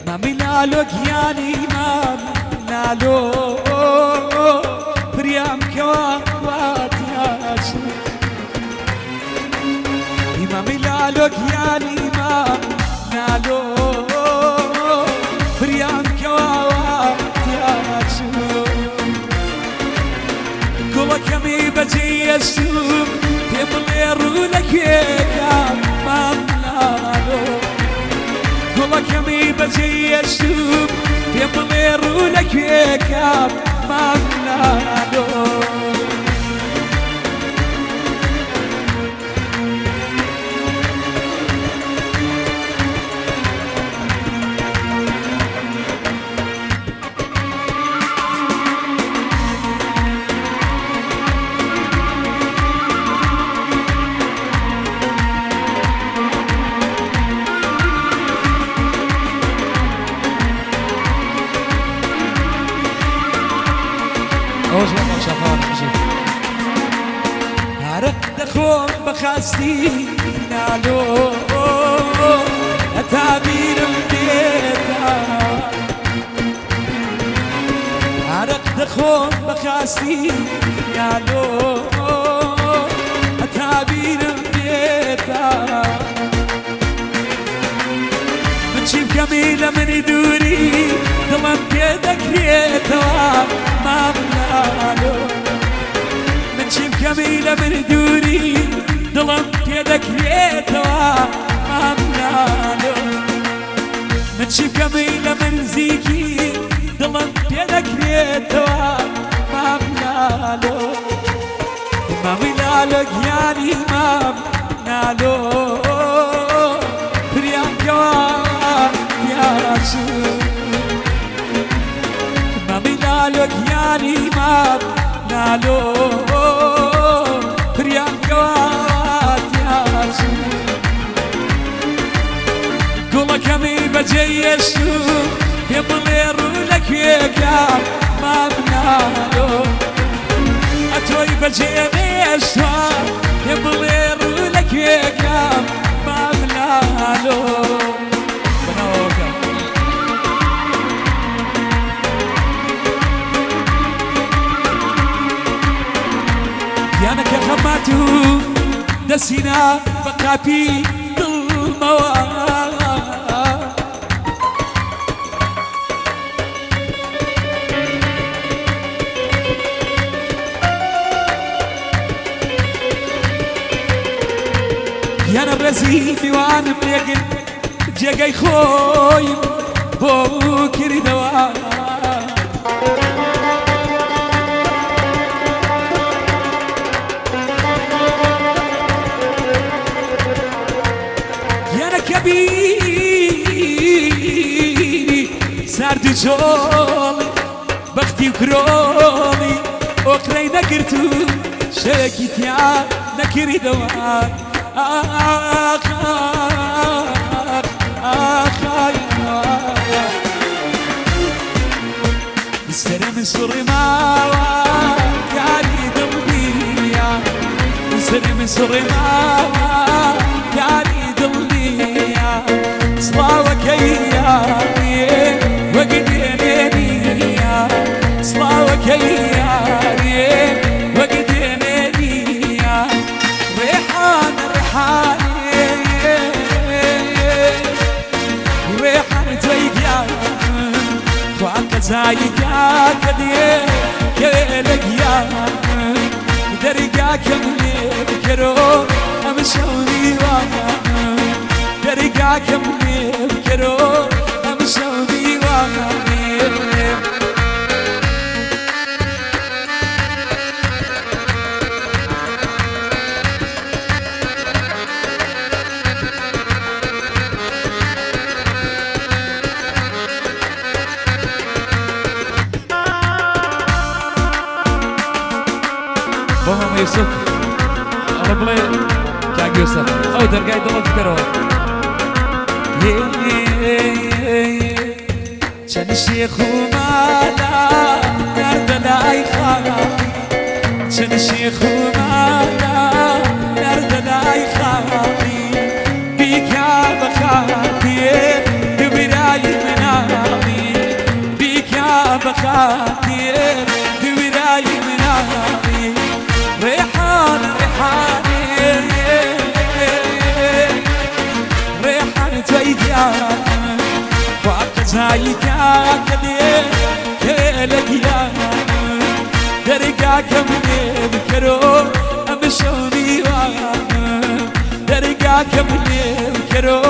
مامي لالو كياني مامي لالو بريام كوات ياشو مامي لالو كياني مامي لالو بريام كوات ياشو كولا كمي بجي يشوف تبليرو لك يا مامي والله كمي بجي اشوف يطيروا لك يكاب ما بنالو عرق دخون بخاستي نالو أتابير بديتا عرق دخون بخاستي نالو أتابير بديتا بتشيب كميلة من يدوري ضمن بيدك ريتها ما بنالو بتشيب كميلة من دوري ضلم بيدك ريتها ما بنالو بتشيب كميلة من زيكي ضلم بيدك ريتها ما بنالو ما بنالك يعني ما بنالو بريان كوات يا شو ما بنالك يعني ما بنالو بريان كوات يا شو قولا كمي بجي يشوف يطليرو لك يكاب ما بنالو أتوي بجي يشوف يطليرو لك يكاب ما بنالو يانا كخماتو دسينا بقابي ظلموا يانا برزيلي وانا مليقن جاقاي خويم بوكري دوام كبيري سرد جولي بختي وكرولي أخري نكرتو شاكيت يا نكري دوان آخ آخ آخ استلم سوري ما كاري دمبيا استلم سوري ما كاري صلاوك ايامي وقديني صلاوك ايامي وقديني ريحان ريحاني ريحان تويقيا خوانك زايقا كدي كيلك يا درقا كملي بكرو امشوني وانا درقا كملي بكرو امشوني وانا بابا يوسف الله بلاي كاك يوسف او درقاي دلت كرو شان الشيخ ومالا نرد لاي خالي شان الشيخ ومالا نرد لاي خالي بيك يا شايكا كدي كلكيا درجع كمني بكرو أمشوني درجع كمني بكرو